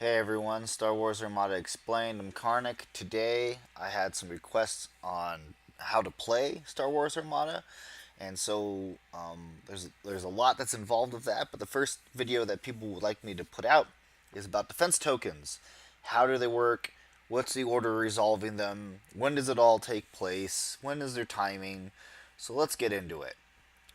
Hey everyone, Star Wars Armada Explained. I'm Karnik. Today I had some requests on how to play Star Wars Armada, and so there's a lot that's involved with that. But the first video that people would like me to put out is about defense tokens. How do they work? What's the order of resolving them? When does it all take place? When is their timing? So let's get into it.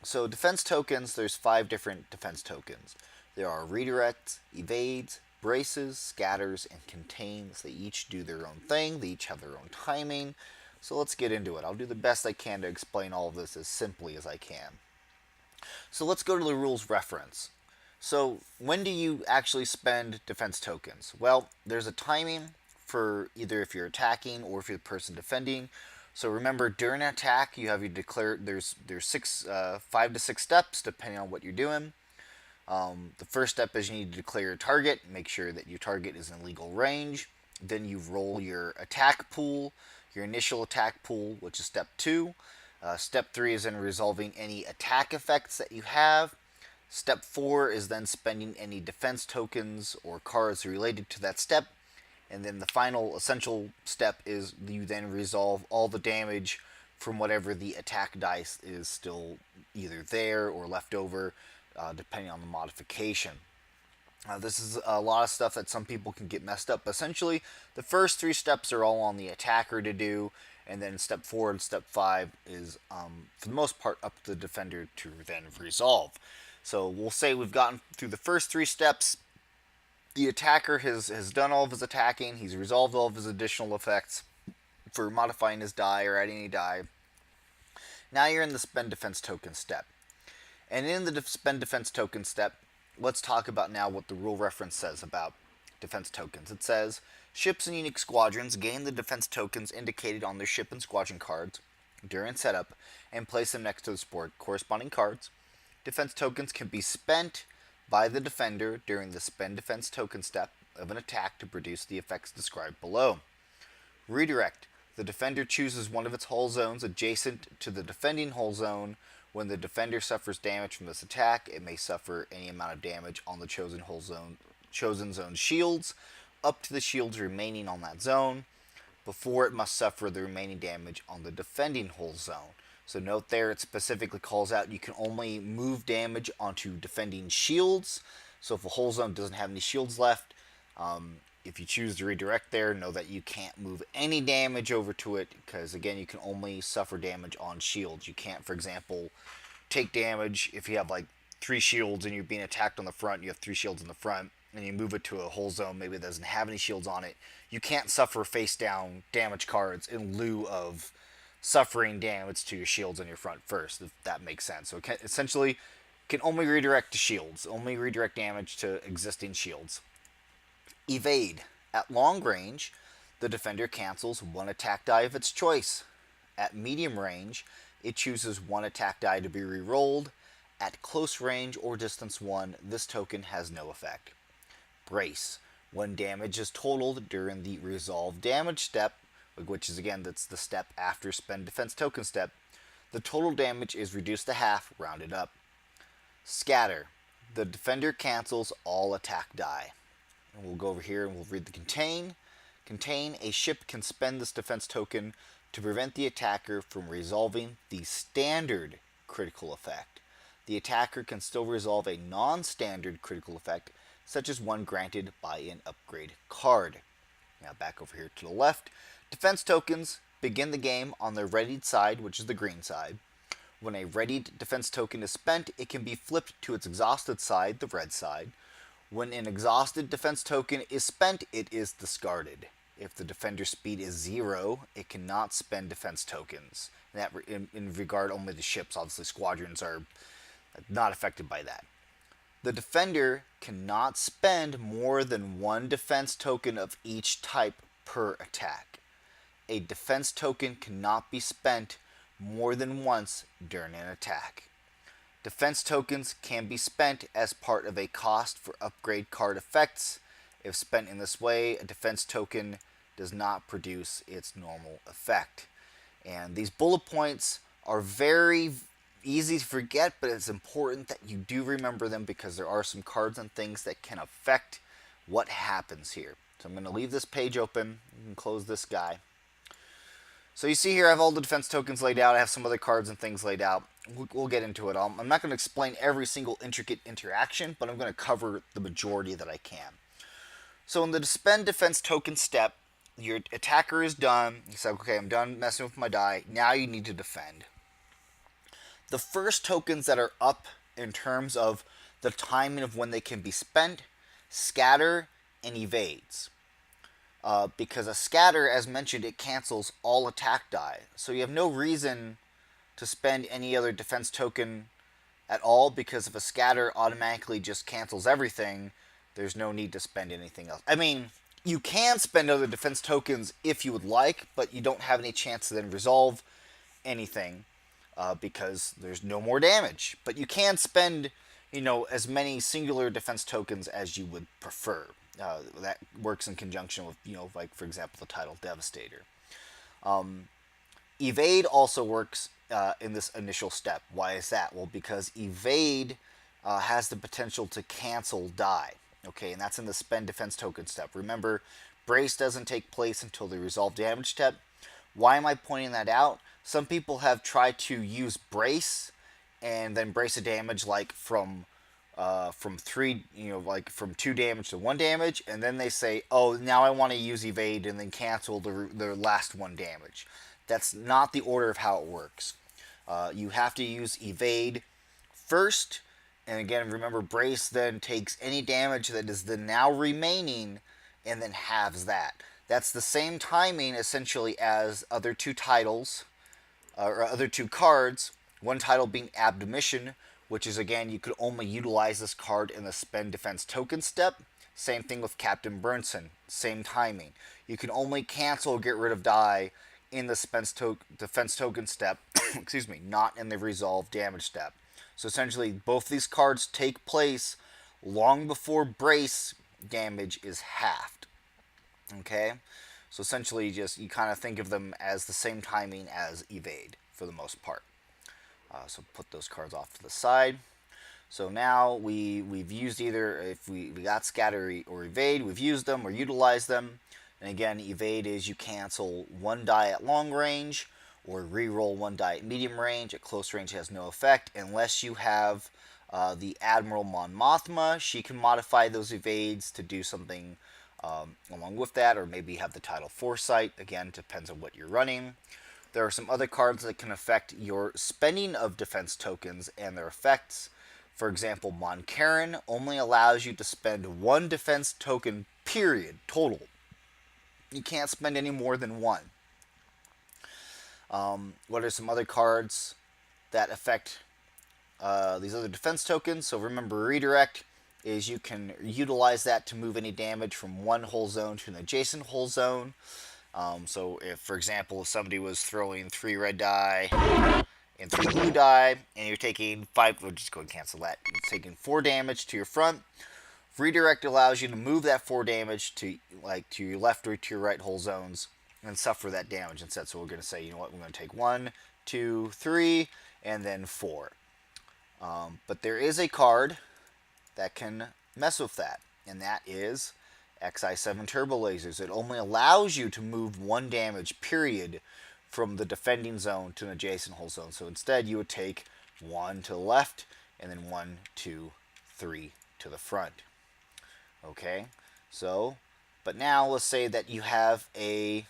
So defense tokens, there's 5 different defense tokens. There are redirects, evades, braces, scatters, and contains. They each do their own thing. They each have their own timing. So let's get into it. I'll do the best I can to explain all of this as simply as I can. So let's go to the rules reference. So when do you actually spend defense tokens? Well, there's a timing for either if you're attacking or if you're the person defending. So remember, during an attack, you have you declare there's 5 to 6 steps depending on what you're doing. The first step is you need to declare your target, make sure that your target is in legal range. Then you roll your attack pool, your initial attack pool, which is step 2. Step 3 is then resolving any attack effects that you have. Step 4 is then spending any defense tokens or cards related to that step. And then the final essential step is you then resolve all the damage from whatever the attack dice is still either there or left over, depending on the modification. This is a lot of stuff that some people can get messed up. Essentially, the first 3 steps are all on the attacker to do, and then step 4 and step 5 is, for the most part, up to the defender to then resolve. So we'll say we've gotten through the first 3 steps. The attacker has done all of his attacking. He's resolved all of his additional effects for modifying his die or adding any die. Now you're in the spend defense token step. And in the spend defense token step, let's talk about now what the rule reference says about defense tokens. It says, ships and unique squadrons gain the defense tokens indicated on their ship and squadron cards during setup and place them next to the corresponding cards. Defense tokens can be spent by the defender during the spend defense token step of an attack to produce the effects described below. Redirect. The defender chooses one of its hull zones adjacent to the defending hull zone. When the defender suffers damage from this attack, it may suffer any amount of damage on the chosen zone's shields, up to the shields remaining on that zone, before it must suffer the remaining damage on the defending hull zone. So note there, it specifically calls out you can only move damage onto defending shields. So if a hull zone doesn't have any shields left, if you choose to redirect there, know that you can't move any damage over to it, because again, you can only suffer damage on shields. You can't, for example, take damage if you have like 3 shields and you're being attacked on the front, you have 3 shields in the front, and you move it to a hull zone, maybe it doesn't have any shields on it. You can't suffer face down damage cards in lieu of suffering damage to your shields on your front first, if that makes sense. So it essentially can only redirect to shields, only redirect damage to existing shields. Evade. At long range, the defender cancels 1 attack die of its choice. At medium range, it chooses 1 attack die to be re-rolled. At close range or distance 1, this token has no effect. Brace. When damage is totaled during the resolve damage step, which is again, that's the step after spend defense token step, the total damage is reduced to half, rounded up. Scatter. The defender cancels all attack die. And we'll go over here and we'll read the contain. Contain, a ship can spend this defense token to prevent the attacker from resolving the standard critical effect. The attacker can still resolve a non-standard critical effect, such as one granted by an upgrade card. Now back over here to the left. Defense tokens begin the game on the readied side, which is the green side. When a readied defense token is spent, it can be flipped to its exhausted side, the red side. When an exhausted defense token is spent, it is discarded. If the defender's speed is 0, it cannot spend defense tokens. In regard only to ships, obviously squadrons are not affected by that. The defender cannot spend more than 1 defense token of each type per attack. A defense token cannot be spent more than once during an attack. Defense tokens can be spent as part of a cost for upgrade card effects. If spent in this way, a defense token does not produce its normal effect. And these bullet points are very easy to forget, but it's important that you do remember them because there are some cards and things that can affect what happens here. So I'm going to leave this page open and close this guy. So you see here I have all the defense tokens laid out. I have some other cards and things laid out. We'll get into it. I'm not going to explain every single intricate interaction, but I'm going to cover the majority that I can. So in the spend defense token step, your attacker is done. He said, okay, I'm done messing with my die. Now you need to defend. The first tokens that are up in terms of the timing of when they can be spent, scatter and evades. Because a scatter, as mentioned, it cancels all attack die. So you have no reason to spend any other defense token at all, because if a scatter automatically just cancels everything, there's no need to spend anything else. I mean, you can spend other defense tokens if you would like, but you don't have any chance to then resolve anything because there's no more damage. But you can spend, as many singular defense tokens as you would prefer. That works in conjunction with, like, for example, the title Devastator. Evade also works in this initial step. Why is that? Well, because evade has the potential to cancel die. Okay, and that's in the spend defense token step. Remember, brace doesn't take place until the resolve damage step. Why am I pointing that out? Some people have tried to use brace and then brace a damage like from 3, like from 2 damage to 1 damage, and then they say, oh, now I want to use evade and then cancel the last 1 damage. That's not the order of how it works. You have to use evade first, and again, remember, brace then takes any damage that is the now remaining and then halves that. That's the same timing essentially as other 2 titles, or other 2 cards. One title being Abdomission, which is, again, you could only utilize this card in the spend defense token step. Same thing with Captain Burnson, same timing. You can only cancel or get rid of die in the defense token step, excuse me, not in the resolve damage step. So essentially, both these cards take place long before brace damage is halved. Okay? So essentially, you kind of think of them as the same timing as evade for the most part. So put those cards off to the side. So now we've used either, if we got scatter or evade, we've used them or utilized them. And again, evade is you cancel 1 die at long range or re-roll 1 die at medium range. At close range has no effect unless you have the Admiral Mon Mothma. She can modify those evades to do something along with that, or maybe have the title Foresight. Again, depends on what you're running. There are some other cards that can affect your spending of defense tokens and their effects. For example, Mon Carin only allows you to spend 1 defense token, period, total. You can't spend any more than 1. What are some other cards that affect these other defense tokens? So remember, redirect is you can utilize that to move any damage from one whole zone to an adjacent whole zone. So if, for example, if somebody was throwing 3 red die and 3 blue die, and you're taking 5, we'll just go and cancel that. You're taking 4 damage to your front. Redirect allows you to move that 4 damage to your left or to your right whole zones and suffer that damage instead. So we're going to say, you know what, we're going to take 1, 2, 3, and then 4. But there is a card that can mess with that, and that is XI7 Turbo Lasers. It only allows you to move 1 damage, period, from the defending zone to an adjacent whole zone. So instead, you would take 1 to the left, and then 1, 2, 3 to the front. Okay, so, but now let's say that you have a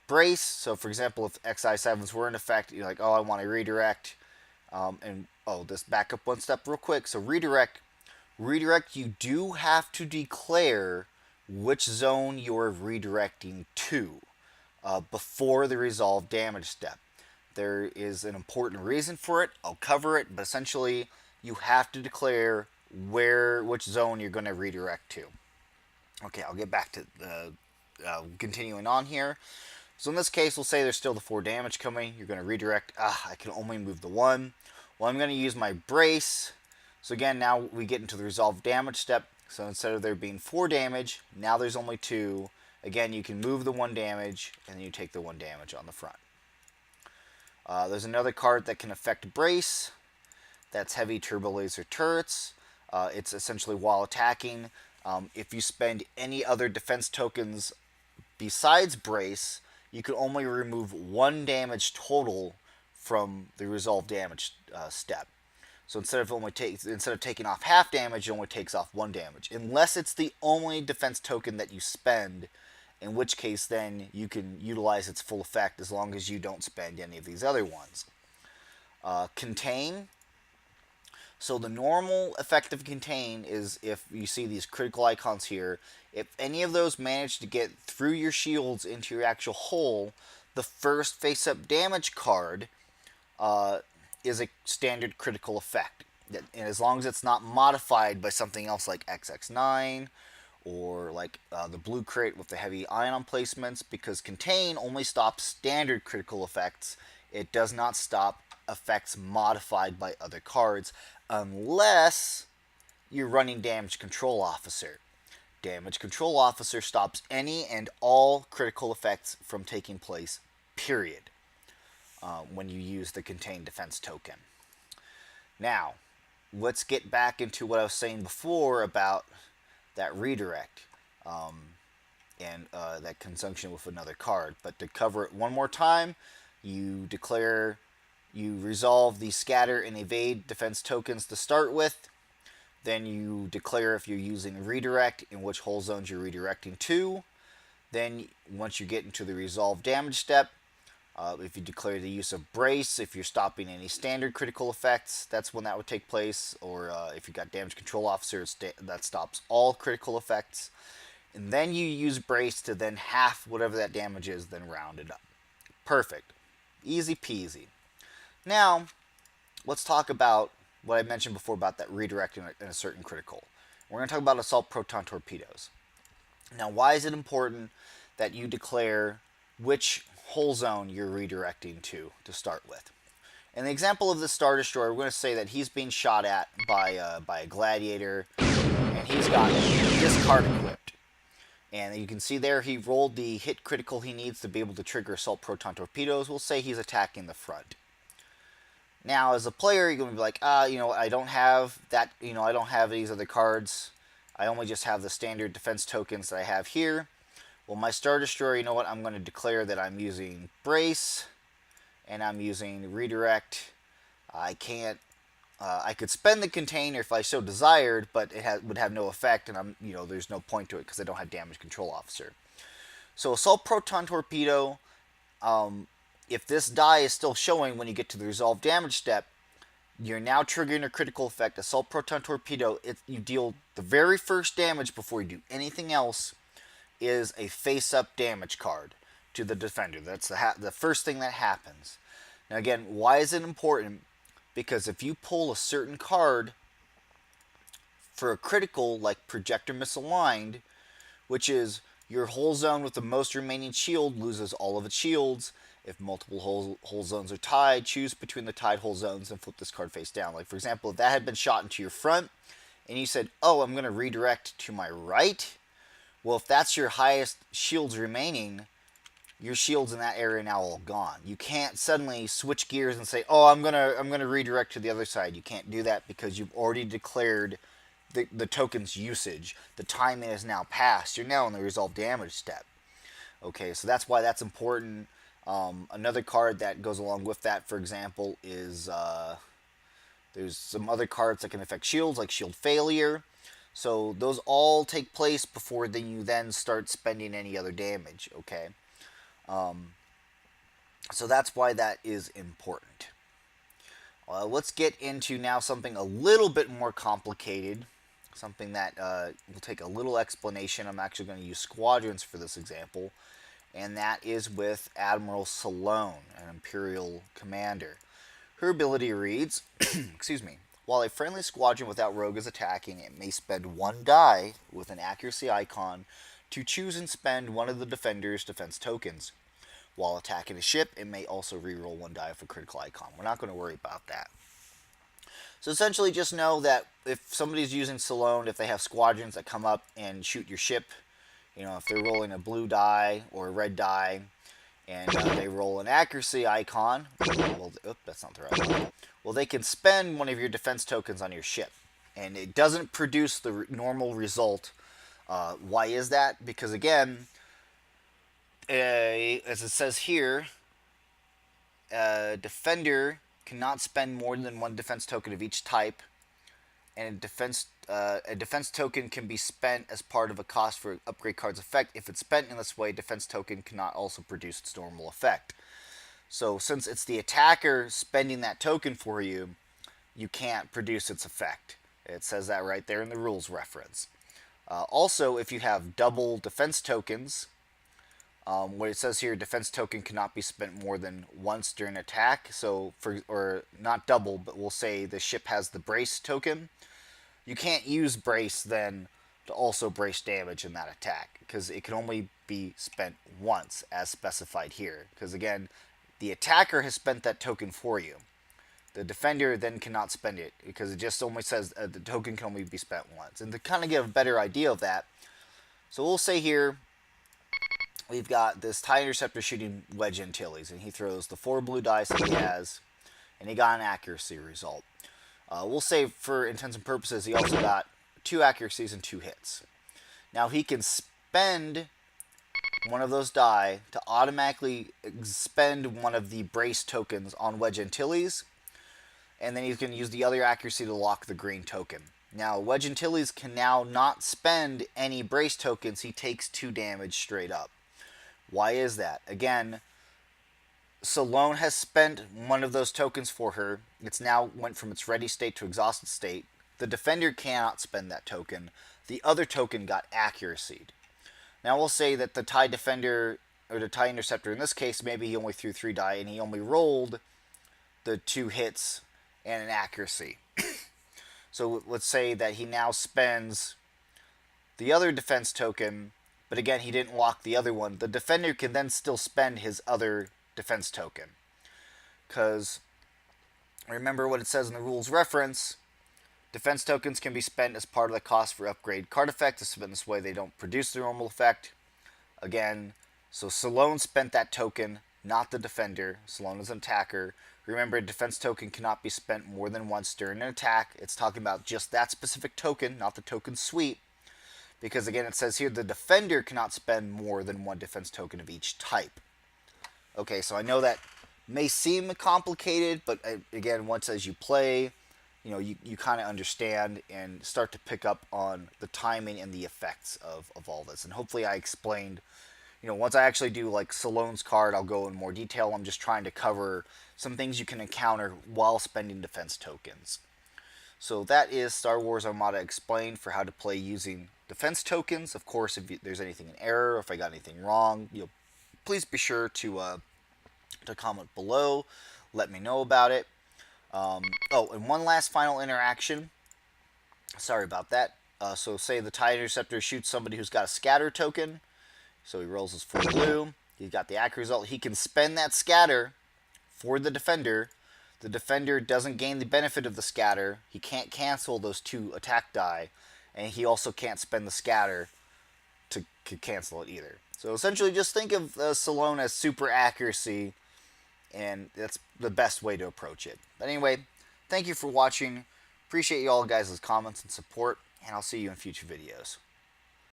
brace. So for example, if XI7s were in effect, you're like, oh, I want to redirect. Just back up 1 step real quick. So redirect, you do have to declare which zone you're redirecting to before the resolve damage step. There is an important reason for it. I'll cover it, but essentially you have to declare which zone you're going to redirect to. Okay, I'll get back to continuing on here. So in this case, we'll say there's still the 4 damage coming. You're going to redirect. I can only move the 1. Well, I'm going to use my brace. So again, now we get into the resolve damage step. So instead of there being 4 damage, now there's only 2. Again, you can move the 1 damage, and then you take the 1 damage on the front. There's another card that can affect brace. That's Heavy Turbo Laser Turrets. It's essentially while attacking, If you spend any other defense tokens besides brace, you can only remove 1 damage total from the resolve damage step. So instead of taking off half damage, it only takes off 1 damage, unless it's the only defense token that you spend. In which case, then you can utilize its full effect as long as you don't spend any of these other ones. Contain. So the normal effect of contain is if you see these critical icons here, if any of those manage to get through your shields into your actual hole, the first face-up damage card is a standard critical effect. And as long as it's not modified by something else like XX9 or like the blue crate with the heavy ion placements, because contain only stops standard critical effects. It does not stop effects modified by other cards unless you're running Damage Control Officer. Damage Control Officer stops any and all critical effects from taking place, period, when you use the Contain Defense token. Now, let's get back into what I was saying before about that redirect and that conjunction with another card. But to cover it one more time, you resolve the scatter and evade defense tokens to start with. Then you declare if you're using redirect in which hole zones you're redirecting to. Then once you get into the resolve damage step, if you declare the use of brace, if you're stopping any standard critical effects, that's when that would take place. Or if you've got damage control officer, that stops all critical effects. And then you use brace to then half whatever that damage is, then round it up. Perfect. Easy peasy. Now, let's talk about what I mentioned before about that redirect in a certain critical. We're going to talk about assault proton torpedoes. Now, why is it important that you declare which hole zone you're redirecting to start with? In the example of the Star Destroyer, we're going to say that he's being shot at by a gladiator, and he's got this card equipped. And you can see there he rolled the hit critical he needs to be able to trigger assault proton torpedoes. We'll say he's attacking the front. Now, as a player, you're going to be like, I don't have that, I don't have these other cards. I only just have the standard defense tokens that I have here. Well, my Star Destroyer, you know what? I'm going to declare that I'm using brace and I'm using redirect. I could spend the container if I so desired, but it would have no effect, and there's no point to it because I don't have damage control officer. So assault proton torpedo. If this die is still showing when you get to the resolve damage step, you're now triggering a critical effect. Assault Proton Torpedo, you deal the very first damage before you do anything else, is a face-up damage card to the defender. That's the first thing that happens. Now again, why is it important? Because if you pull a certain card for a critical, like Projector Misaligned, which is your hole zone with the most remaining shield loses all of its shields. If multiple hole zones are tied, choose between the tied hole zones and flip this card face down. Like, for example, if that had been shot into your front, and you said, oh, I'm going to redirect to my right, well, if that's your highest shields remaining, your shields in that area now all gone. You can't suddenly switch gears and say, oh, I'm gonna redirect to the other side. You can't do that because you've already declared the token's usage. The timing is now passed. You're now in the resolve damage step. Okay, so that's why that's important. Another card that goes along with that, for example, is there's some other cards that can affect shields, like Shield Failure. So those all take place before then you then start spending any other damage, okay? So that's why that is important. Let's get into now something a little bit more complicated, something that will take a little explanation. I'm actually going to use squadrons for this example, and that is with Admiral Salone, an Imperial commander. Her ability reads, excuse me, while a friendly squadron without rogue is attacking, it may spend one die with an accuracy icon to choose and spend one of the defender's defense tokens. While attacking a ship, it may also reroll one die for critical icon. We're not going to worry about that. So essentially just know that if somebody's using Salone, if they have squadrons that come up and shoot your ship, if they're rolling a blue die or a red die, and they roll an accuracy icon, well, that's not the right one. Well, they can spend one of your defense tokens on your ship. And it doesn't produce the normal result Why is that? Because again, as it says here, a defender cannot spend more than one defense token of each type, and a defense token can be spent as part of a cost for upgrade card's effect. If it's spent in this way, defense token cannot also produce its normal effect. So since it's the attacker spending that token for you, you can't produce its effect. It says that right there in the rules reference. Also, if you have double defense tokens, what it says here, defense token cannot be spent more than once during attack. So, or not double, but we'll say the ship has the brace token. You can't use brace then to also brace damage in that attack, because it can only be spent once as specified here. Because again, the attacker has spent that token for you. The defender then cannot spend it, because it just only says the token can only be spent once. And to kind of get a better idea of that, so we'll say here we've got this TIE Interceptor shooting Wedge Antilles, and he throws the 4 blue dice that he has, and he got an accuracy result. We'll say for intents and purposes he also got 2 accuracies and 2 hits. Now he can spend one of those die to automatically spend one of the brace tokens on Wedge Antilles, and then he can use the other accuracy to lock the green token. Now Wedge Antilles can now not spend any brace tokens. He takes 2 damage straight up. Why is that? Again, Salone has spent one of those tokens for her. It's now went from its ready state to exhausted state. The defender cannot spend that token. The other token got accuracied. Now we'll say that the TIE defender, or the TIE interceptor in this case, maybe he only threw 3 die and he only rolled the 2 hits and an accuracy. So let's say that he now spends the other defense token, but again he didn't lock the other one. The defender can then still spend his other defense token, because remember what it says in the rules reference, defense tokens can be spent as part of the cost for upgrade card effect. To spend this way they don't produce the normal effect. Again, so Salone spent that token, not the defender. Salone is an attacker. Remember, a defense token cannot be spent more than once during an attack. It's talking about just that specific token, not the token suite, because again it says here the defender cannot spend more than 1 defense token of each type. Okay, so I know that may seem complicated, but again, once as you play, you kind of understand and start to pick up on the timing and the effects of all this. And hopefully I explained, once I actually do like Salone's card, I'll go in more detail. I'm just trying to cover some things you can encounter while spending defense tokens. So that is Star Wars Armada explained for how to play using defense tokens. Of course, if there's anything in error, or if I got anything wrong, please be sure to comment below. Let me know about it. And one last final interaction. Sorry about that. So say the TIE Interceptor shoots somebody who's got a scatter token. So he rolls his 4 blue. He got the accurate result. He can spend that scatter for the defender. The defender doesn't gain the benefit of the scatter. He can't cancel those 2 attack die. And he also can't spend the scatter to cancel it either. So essentially just think of Salone as super accuracy, and that's the best way to approach it. But anyway, thank you for watching. Appreciate you all guys' comments and support, and I'll see you in future videos.